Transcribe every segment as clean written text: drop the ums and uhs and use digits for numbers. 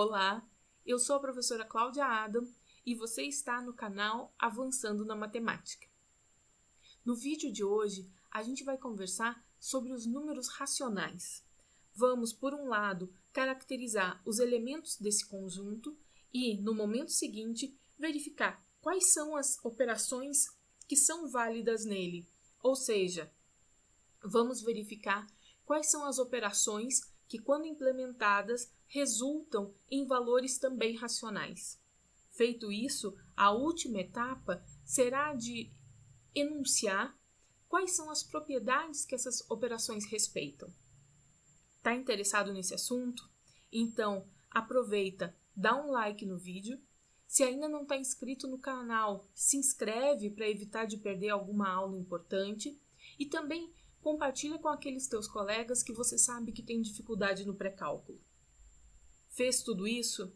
Olá, eu sou a professora Cláudia Adam e você está no canal Avançando na Matemática. No vídeo de hoje, a gente vai conversar sobre os números racionais. Vamos, por um lado, caracterizar os elementos desse conjunto e, no momento seguinte, verificar quais são as operações que são válidas nele. Ou seja, vamos verificar quais são as operações que, quando implementadas, resultam em valores também racionais. Feito isso, a última etapa será de enunciar quais são as propriedades que essas operações respeitam. Está interessado nesse assunto? Então, aproveita, dá um like no vídeo. Se ainda não está inscrito no canal, se inscreve para evitar de perder alguma aula importante. E também compartilha com aqueles teus colegas que você sabe que tem dificuldade no pré-cálculo. Fez tudo isso?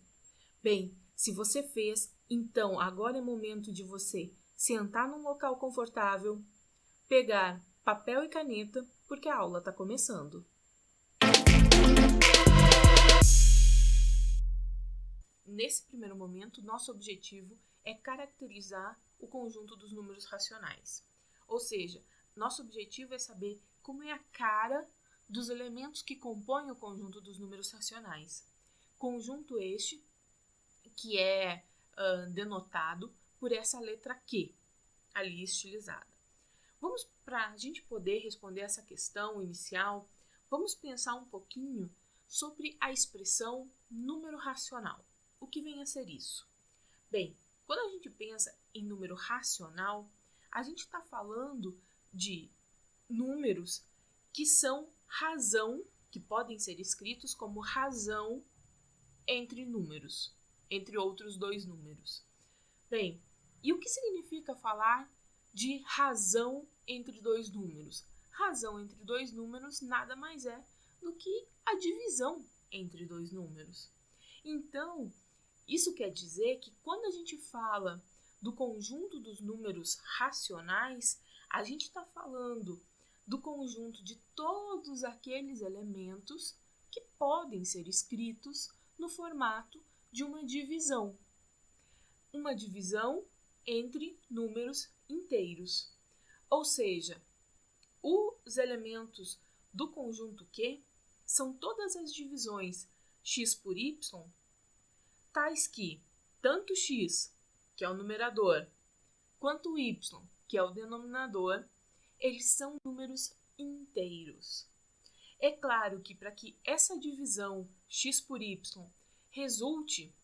Bem, se você fez, então agora é momento de você sentar num local confortável, pegar papel e caneta, porque a aula está começando. Nesse primeiro momento, nosso objetivo é caracterizar o conjunto dos números racionais. Ou seja, nosso objetivo é saber como é a cara dos elementos que compõem o conjunto dos números racionais. Conjunto este que é denotado por essa letra Q, ali estilizada. Para a gente poder responder essa questão inicial, vamos pensar um pouquinho sobre a expressão número racional. O que vem a ser isso? Bem, quando a gente pensa em número racional, a gente está falando de números que são razão, que podem ser escritos como razão entre números, entre outros dois números. Bem, e o que significa falar de razão entre dois números? Razão entre dois números nada mais é do que a divisão entre dois números. Então, isso quer dizer que quando a gente fala do conjunto dos números racionais, a gente está falando do conjunto de todos aqueles elementos que podem ser escritos no formato de uma divisão. Uma divisão entre números inteiros. Ou seja, os elementos do conjunto Q são todas as divisões x por y, tais que tanto x, que é o numerador, quanto y, que é o denominador, eles são números inteiros. É claro que para que essa divisão x por y resulte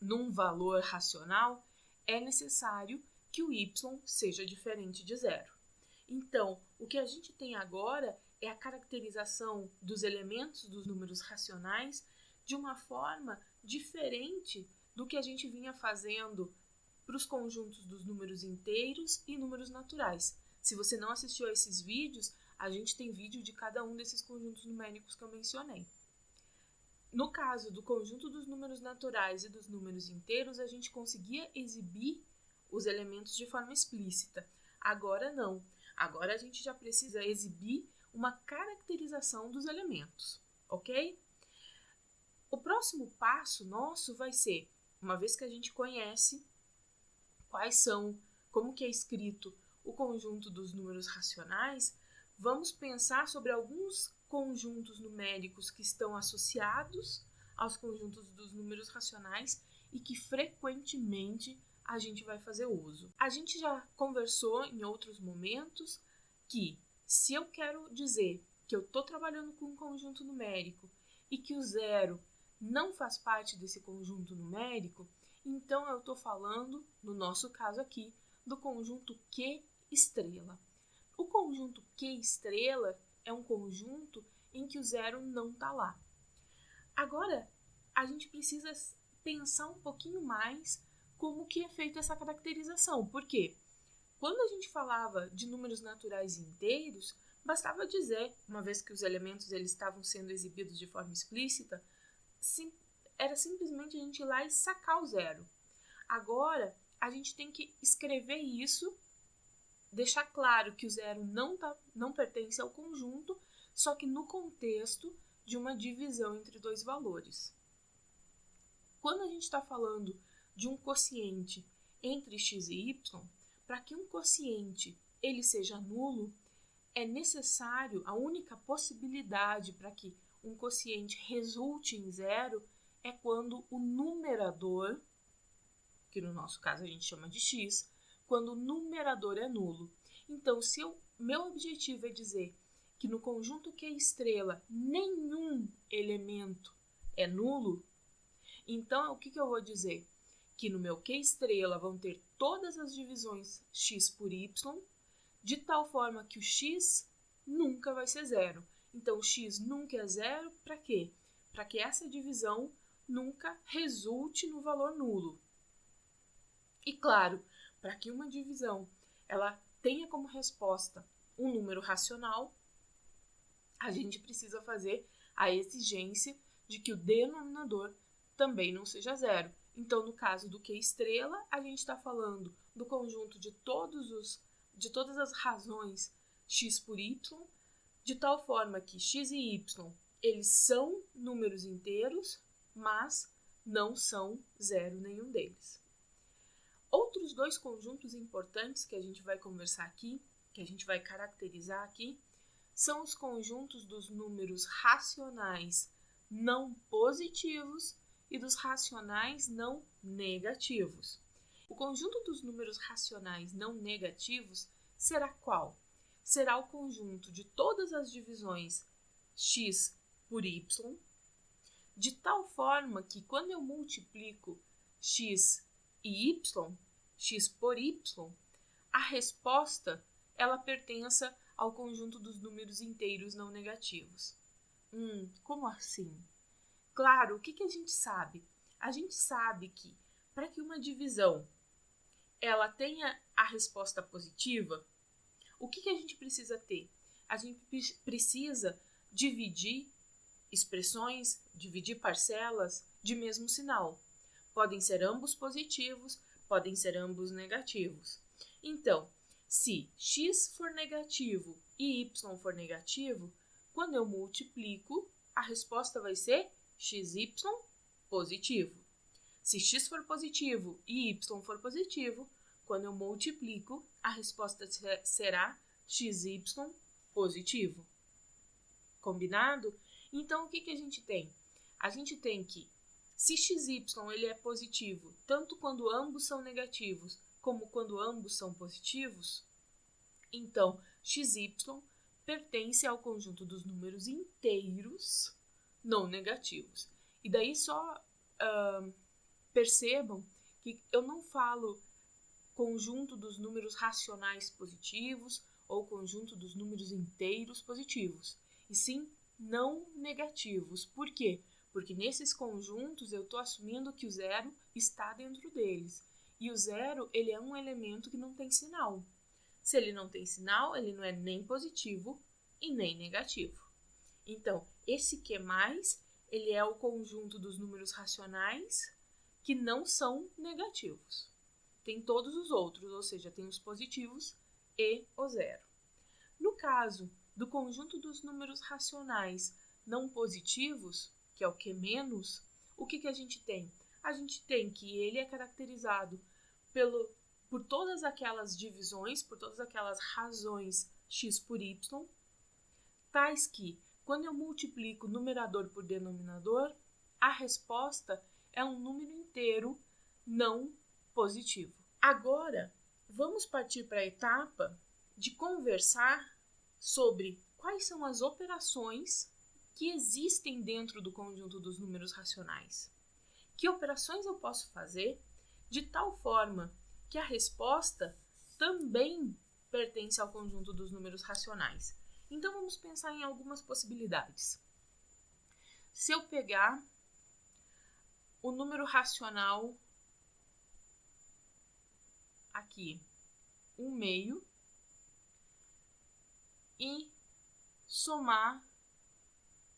num valor racional, é necessário que o y seja diferente de zero. Então, o que a gente tem agora é a caracterização dos elementos dos números racionais de uma forma diferente do que a gente vinha fazendo para os conjuntos dos números inteiros e números naturais. Se você não assistiu a esses vídeos, a gente tem vídeo de cada um desses conjuntos numéricos que eu mencionei. No caso do conjunto dos números naturais e dos números inteiros, a gente conseguia exibir os elementos de forma explícita. Agora não. Agora a gente já precisa exibir uma caracterização dos elementos, ok? O próximo passo nosso vai ser, uma vez que a gente conhece como que é escrito o conjunto dos números racionais, vamos pensar sobre alguns conjuntos numéricos que estão associados aos conjuntos dos números racionais e que frequentemente a gente vai fazer uso. A gente já conversou em outros momentos que, se eu quero dizer que eu estou trabalhando com um conjunto numérico e que o zero não faz parte desse conjunto numérico, então eu estou falando, no nosso caso aqui, do conjunto Q estrela. O conjunto Q estrela é um conjunto em que o zero não está lá. Agora, a gente precisa pensar um pouquinho mais como que é feita essa caracterização. Por quê? Quando a gente falava de números naturais inteiros, bastava dizer, uma vez que os elementos eles estavam sendo exibidos de forma explícita, era simplesmente a gente ir lá e sacar o zero. Agora, a gente tem que escrever isso, deixar claro que o zero não pertence ao conjunto, só que no contexto de uma divisão entre dois valores. Quando a gente está falando de um quociente entre x e y, para que um quociente ele seja nulo, é necessário, a única possibilidade para que um quociente resulte em zero é quando o numerador, que no nosso caso a gente chama de x, quando o numerador é nulo. Então, se meu objetivo é dizer que no conjunto Q estrela nenhum elemento é nulo, então o que eu vou dizer? Que no meu Q estrela vão ter todas as divisões x por y, de tal forma que o x nunca vai ser zero. Então, o x nunca é zero, para quê? Para que essa divisão nunca resulte no valor nulo. E claro, para que uma divisão ela tenha como resposta um número racional, a gente precisa fazer a exigência de que o denominador também não seja zero. Então, no caso do Q estrela, a gente está falando do conjunto de todas as razões x por y, de tal forma que x e y eles são números inteiros, mas não são zero nenhum deles. Outros dois conjuntos importantes que a gente vai conversar aqui, que a gente vai caracterizar aqui, são os conjuntos dos números racionais não positivos e dos racionais não negativos. O conjunto dos números racionais não negativos será qual? Será o conjunto de todas as divisões x por y, de tal forma que quando eu multiplico x e y, x por y, a resposta ela pertença ao conjunto dos números inteiros não negativos. Como assim? Claro, o que a gente sabe? A gente sabe que para que uma divisão ela tenha a resposta positiva, o que a gente precisa ter? A gente precisa dividir expressões, dividir parcelas de mesmo sinal. Podem ser ambos positivos, podem ser ambos negativos. Então, se x for negativo e y for negativo, quando eu multiplico, a resposta vai ser xy positivo. Se x for positivo e y for positivo, quando eu multiplico, a resposta será xy positivo. Combinado? Então, o que a gente tem? A gente tem que, se xy ele é positivo, tanto quando ambos são negativos, como quando ambos são positivos, então xy pertence ao conjunto dos números inteiros não negativos. E daí só percebam que eu não falo conjunto dos números racionais positivos ou conjunto dos números inteiros positivos, e sim não negativos. Por quê? Porque nesses conjuntos eu estou assumindo que o zero está dentro deles. E o zero, ele é um elemento que não tem sinal. Se ele não tem sinal, ele não é nem positivo e nem negativo. Então, esse Q+, ele é o conjunto dos números racionais que não são negativos. Tem todos os outros, ou seja, tem os positivos e o zero. No caso do conjunto dos números racionais não positivos, que é o Q-, o que a gente tem? A gente tem que ele é caracterizado por todas aquelas divisões, por todas aquelas razões x por y, tais que, quando eu multiplico numerador por denominador, a resposta é um número inteiro não positivo. Agora, vamos partir para a etapa de conversar sobre quais são as operações que existem dentro do conjunto dos números racionais. Que operações eu posso fazer de tal forma que a resposta também pertence ao conjunto dos números racionais. Então, vamos pensar em algumas possibilidades. Se eu pegar o número racional aqui, 1/2, e somar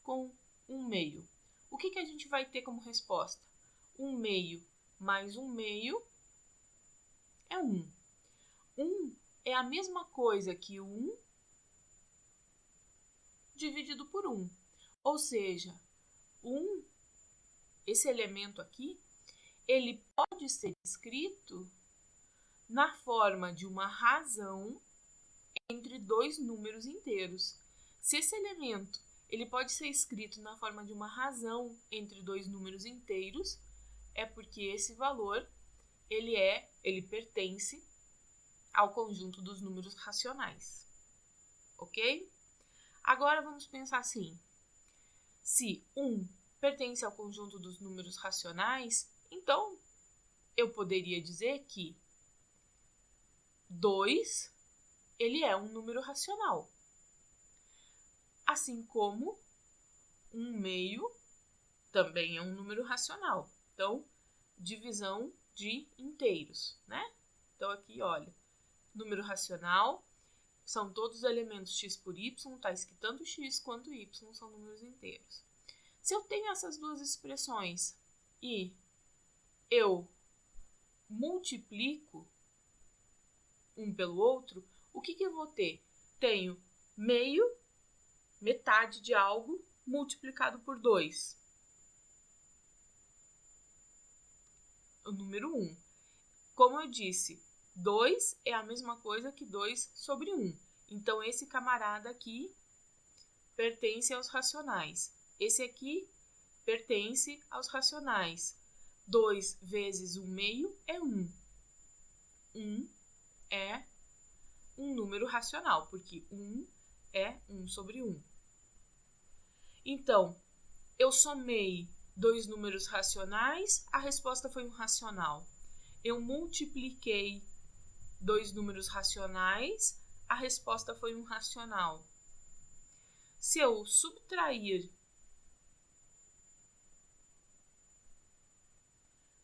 com 1/2. O que a gente vai ter como resposta? 1/2 mais 1/2 é 1. 1 é a mesma coisa que 1 dividido por 1. Ou seja, esse elemento aqui ele pode ser escrito na forma de uma razão entre dois números inteiros. Se esse elemento ele pode ser escrito na forma de uma razão entre dois números inteiros, é porque esse valor ele pertence ao conjunto dos números racionais. Ok? Agora vamos pensar assim. Se 1 pertence ao conjunto dos números racionais, então eu poderia dizer que 2 ele é um número racional. Assim como 1/2 também é um número racional. Então, divisão de inteiros, né? Então aqui, olha, número racional são todos os elementos x por y, tais que tanto x quanto y são números inteiros. Se eu tenho essas duas expressões e eu multiplico um pelo outro, o que eu vou ter? Tenho meio, metade de algo, multiplicado por 2. O número 1. Como eu disse, 2 é a mesma coisa que 2 sobre 1. Então, esse camarada aqui pertence aos racionais. Esse aqui pertence aos racionais. 2 vezes 1/2 é 1. 1 é um número racional, porque 1 é 1 sobre 1. Então, eu somei dois números racionais, a resposta foi um racional. Eu multipliquei dois números racionais, a resposta foi um racional. Se eu subtrair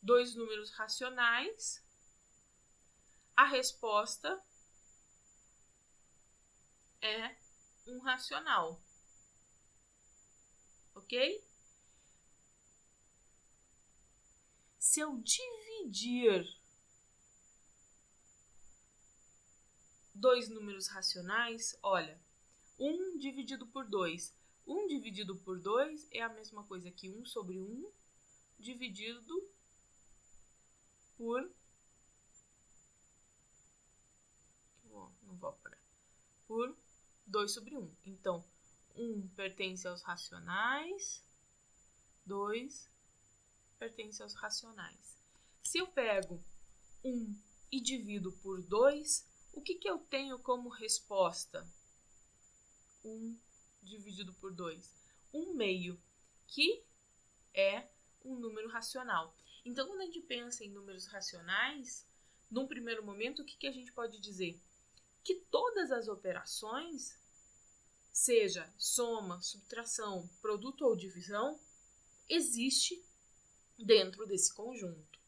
dois números racionais, a resposta é um racional. Ok? Se eu dividir dois números racionais, olha, 1 dividido por 2. 1 dividido por 2 é a mesma coisa que 1 sobre 1 dividido por... por 2 sobre 1. Então, 1 pertence aos racionais, 2 pertence aos racionais. Se eu pego 1 e divido por 2, o que eu tenho como resposta? 1 dividido por 2. 1/2, que é um número racional. Então, quando a gente pensa em números racionais, num primeiro momento, o que a gente pode dizer? Que todas as operações, seja soma, subtração, produto ou divisão, existe dentro desse conjunto.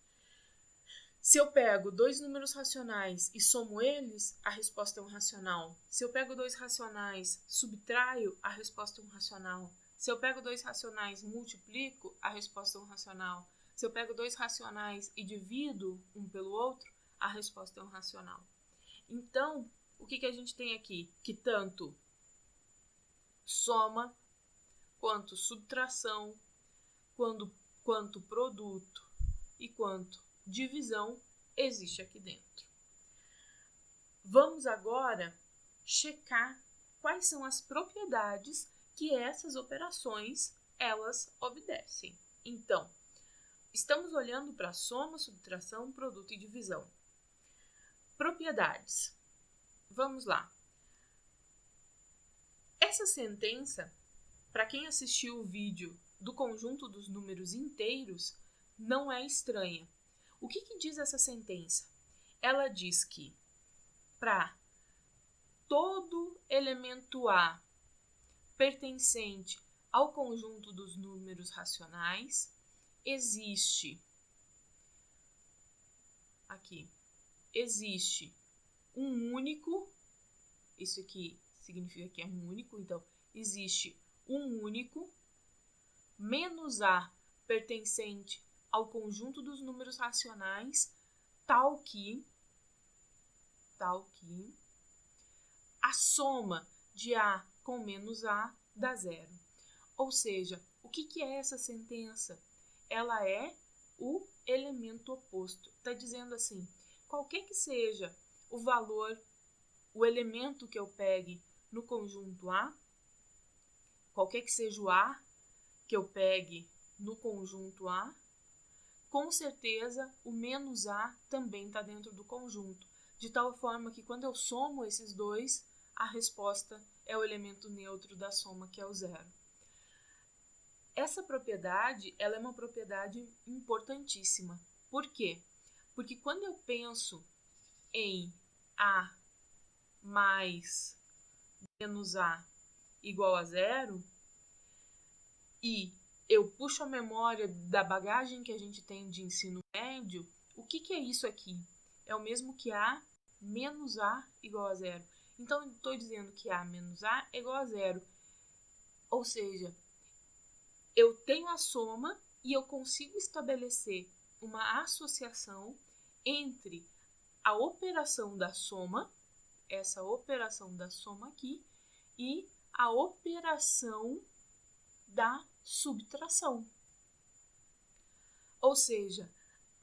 Se eu pego dois números racionais e somo eles, a resposta é um racional. Se eu pego dois racionais, subtraio, a resposta é um racional. Se eu pego dois racionais, multiplico, a resposta é um racional. Se eu pego dois racionais e divido um pelo outro, a resposta é um racional. Então, o que a gente tem aqui? Que tanto soma, quanto subtração, quanto produto e quanto divisão existe aqui dentro. Vamos agora checar quais são as propriedades que essas operações elas obedecem. Então, estamos olhando para soma, subtração, produto e divisão. Propriedades. Vamos lá. Essa sentença, para quem assistiu o vídeo do conjunto dos números inteiros, não é estranha. O que diz essa sentença? Ela diz que para todo elemento A pertencente ao conjunto dos números racionais, existe um único, isso aqui significa que é um único, então existe um único menos A pertencente ao conjunto dos números racionais, tal que a soma de A com menos A dá zero. Ou seja, o que é essa sentença? Ela é o elemento oposto. Está dizendo assim, qualquer que seja o valor, o elemento que eu pegue no conjunto A, qualquer que seja o A que eu pegue no conjunto A, com certeza o menos A também está dentro do conjunto, de tal forma que quando eu somo esses dois, a resposta é o elemento neutro da soma, que é o zero. Essa propriedade, ela é uma propriedade importantíssima. Por quê? Porque quando eu penso em A mais menos A igual a zero, e eu puxo a memória da bagagem que a gente tem de ensino médio, o que é isso aqui? É o mesmo que A menos A igual a zero. Então, eu estou dizendo que A menos A é igual a zero. Ou seja, eu tenho a soma e eu consigo estabelecer uma associação entre a operação da soma, essa operação da soma aqui, e a operação da subtração. Ou seja,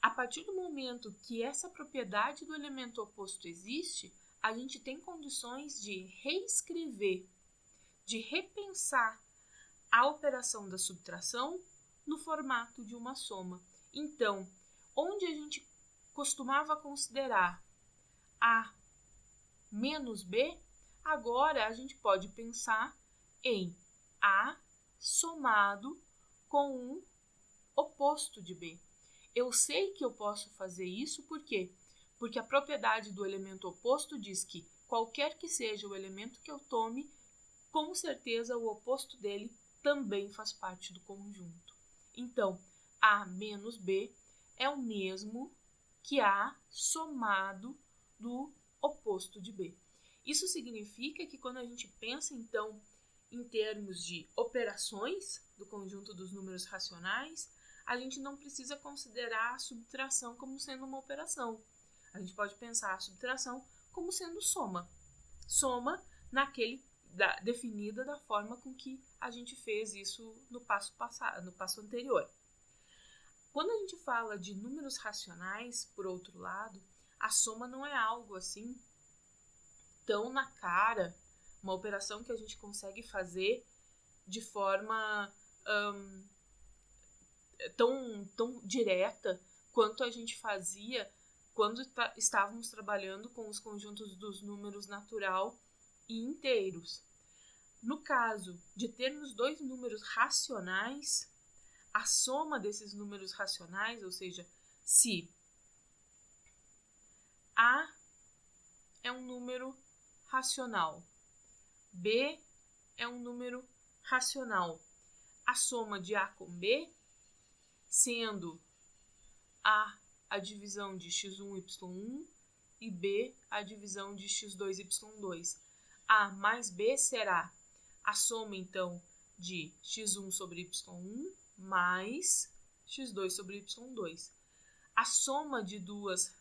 a partir do momento que essa propriedade do elemento oposto existe, a gente tem condições de reescrever, de repensar a operação da subtração no formato de uma soma. Então, onde a gente costumava considerar A menos B, agora a gente pode pensar em A somado com um oposto de B. Eu sei que eu posso fazer isso, por quê? Porque a propriedade do elemento oposto diz que qualquer que seja o elemento que eu tome, com certeza o oposto dele também faz parte do conjunto. Então, A menos B é o mesmo que A somado do oposto de B. Isso significa que quando a gente pensa, então, em termos de operações do conjunto dos números racionais, a gente não precisa considerar a subtração como sendo uma operação. A gente pode pensar a subtração como sendo soma. Soma definida da forma com que a gente fez isso no passo anterior. Quando a gente fala de números racionais, por outro lado, a soma não é algo assim tão na cara, uma operação que a gente consegue fazer de forma tão direta quanto a gente fazia quando estávamos trabalhando com os conjuntos dos números natural e inteiros. No caso de termos dois números racionais, a soma desses números racionais, ou seja, se A é um número racional, B é um número racional, a soma de A com B, sendo a divisão de x1, y1 e B a divisão de x2, y2. A mais B será a soma, então, de x1 sobre y1 mais x2 sobre y2. A soma de duas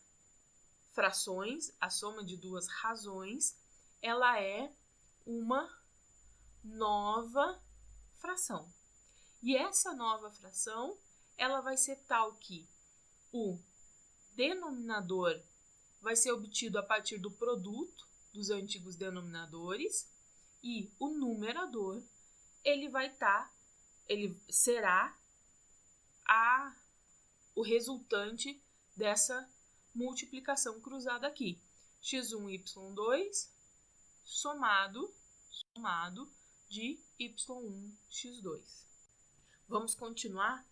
frações, a soma de duas razões, ela é uma nova fração. E essa nova fração, ela vai ser tal que o denominador vai ser obtido a partir do produto dos antigos denominadores e o numerador, ele será o resultante dessa multiplicação cruzada aqui. x1 e y2 somado de y1, x2. Vamos continuar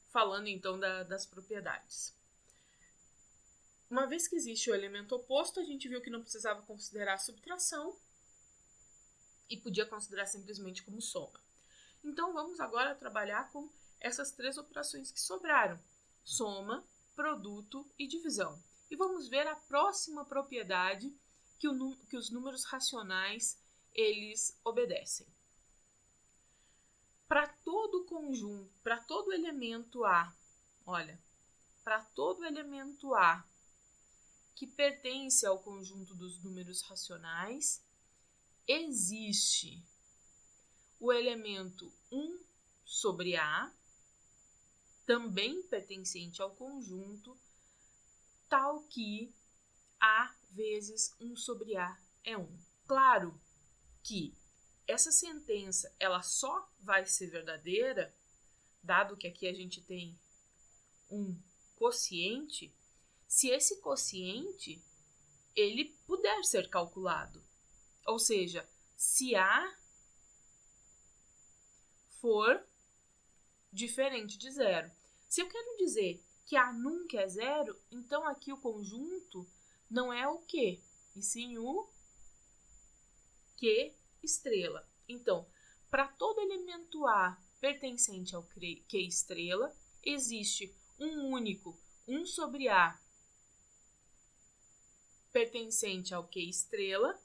falando então das propriedades. Uma vez que existe o elemento oposto, a gente viu que não precisava considerar a subtração e podia considerar simplesmente como soma. Então, vamos agora trabalhar com essas três operações que sobraram: soma, produto e divisão. E vamos ver a próxima propriedade que os números racionais eles obedecem. Para todo conjunto, para todo elemento A, para todo elemento A que pertence ao conjunto dos números racionais, existe o elemento 1 sobre A, também pertencente ao conjunto, tal que A vezes 1 sobre A é 1. Claro que essa sentença ela só vai ser verdadeira, dado que aqui a gente tem um quociente, se esse quociente ele puder ser calculado. Ou seja, se A for diferente de zero. Se eu quero dizer que A nunca é zero, então aqui o conjunto não é o Q, e sim o Q estrela. Então, para todo elemento A pertencente ao Q estrela, existe um único 1 sobre A pertencente ao Q estrela,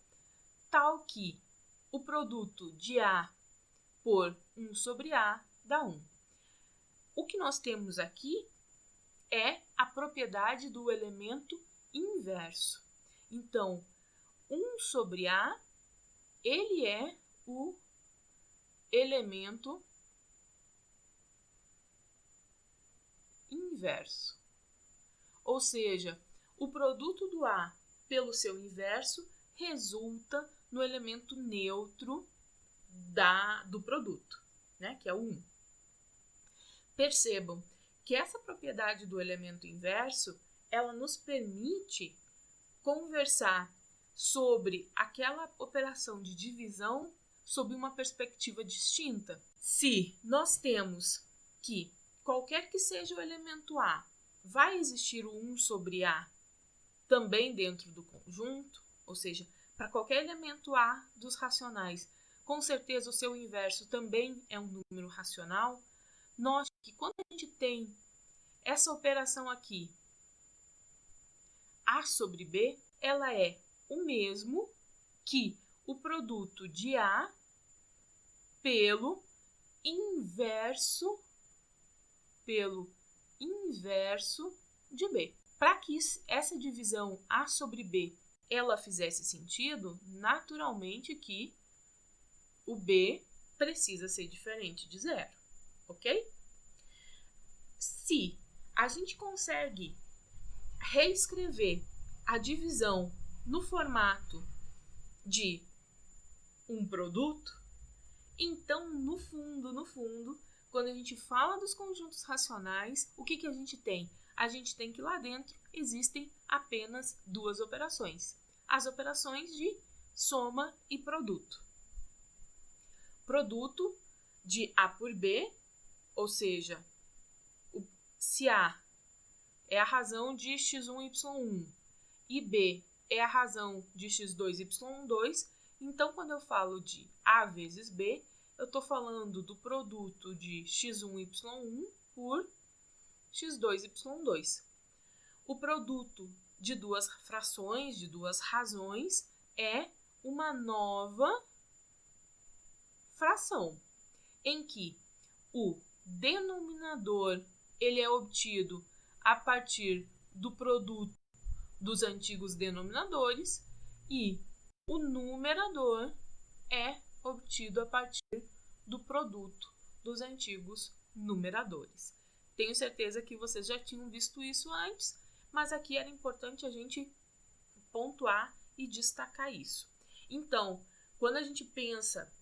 tal que o produto de A por 1 sobre A dá 1. O que nós temos aqui é a propriedade do elemento inverso. Então, 1 sobre A, ele é o elemento inverso. Ou seja, o produto do A pelo seu inverso resulta no elemento neutro do produto, né, que é o 1. Percebam que essa propriedade do elemento inverso, ela nos permite conversar sobre aquela operação de divisão sob uma perspectiva distinta. Se nós temos que qualquer que seja o elemento A, vai existir o 1 sobre A também dentro do conjunto, ou seja, para qualquer elemento A dos racionais, com certeza o seu inverso também é um número racional. Note que quando a gente tem essa operação aqui, A sobre B, ela é o mesmo que o produto de A pelo inverso de B. Para que essa divisão A sobre B ela fizesse sentido, naturalmente que o B precisa ser diferente de zero, ok? Se a gente consegue reescrever a divisão no formato de um produto, então, no fundo, quando a gente fala dos conjuntos racionais, o que a gente tem? A gente tem que lá dentro existem apenas duas operações. As operações de soma e produto. Produto de A por B, ou seja, se A é a razão de x1, y1 e B é a razão de x2, y2, então quando eu falo de A vezes B, eu estou falando do produto de x1, y1 por x2, y2. O produto de duas frações, de duas razões, é uma nova fração, em que o denominador ele é obtido a partir do produto dos antigos denominadores e o numerador é obtido a partir do produto dos antigos numeradores. Tenho certeza que vocês já tinham visto isso antes, mas aqui era importante a gente pontuar e destacar isso. Então, quando a gente pensa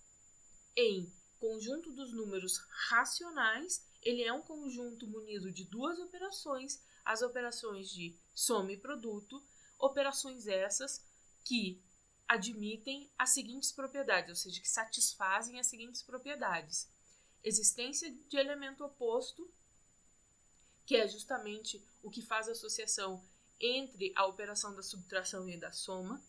em conjunto dos números racionais, ele é um conjunto munido de duas operações, as operações de soma e produto, operações essas que admitem as seguintes propriedades, ou seja, que satisfazem as seguintes propriedades. Existência de elemento oposto, que é justamente o que faz a associação entre a operação da subtração e da soma.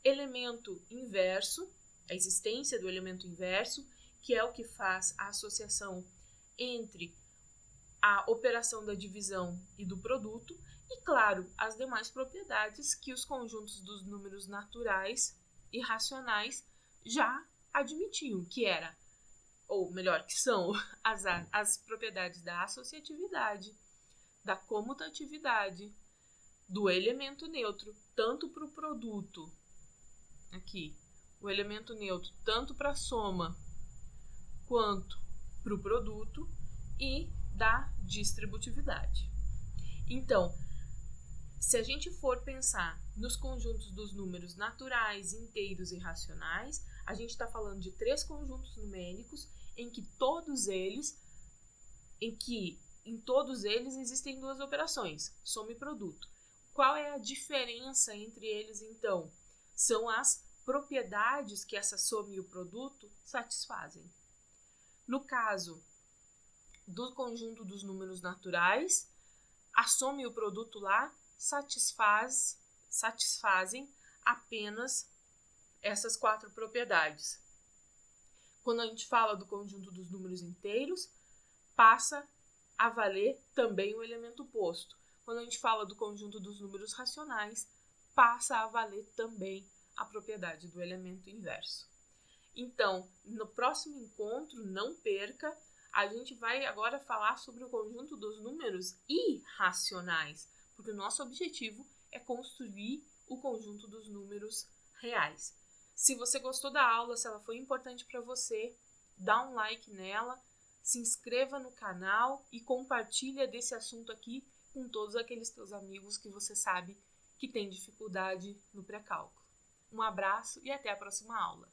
Elemento inverso, a existência do elemento inverso, que é o que faz a associação entre a operação da divisão e do produto, e, claro, as demais propriedades que os conjuntos dos números naturais e racionais já admitiam, que era, ou melhor, que são as propriedades da associatividade, da comutatividade, do elemento neutro, tanto para o produto, aqui, o elemento neutro, tanto para a soma quanto para o produto, e da distributividade. Então, se a gente for pensar nos conjuntos dos números naturais, inteiros e racionais, a gente está falando de 3 conjuntos numéricos em todos eles existem 2 operações, soma e produto. Qual é a diferença entre eles, então? São as propriedades que essa soma e o produto satisfazem. No caso do conjunto dos números naturais, a soma e o produto lá satisfazem apenas essas 4 propriedades. Quando a gente fala do conjunto dos números inteiros, passa a valer também o elemento oposto. Quando a gente fala do conjunto dos números racionais, passa a valer também a propriedade do elemento inverso. Então, no próximo encontro, não perca, a gente vai agora falar sobre o conjunto dos números irracionais, porque o nosso objetivo é construir o conjunto dos números reais. Se você gostou da aula, se ela foi importante para você, dá um like nela, se inscreva no canal e compartilha desse assunto aqui com todos aqueles teus amigos que você sabe que têm dificuldade no pré-cálculo. Um abraço e até a próxima aula.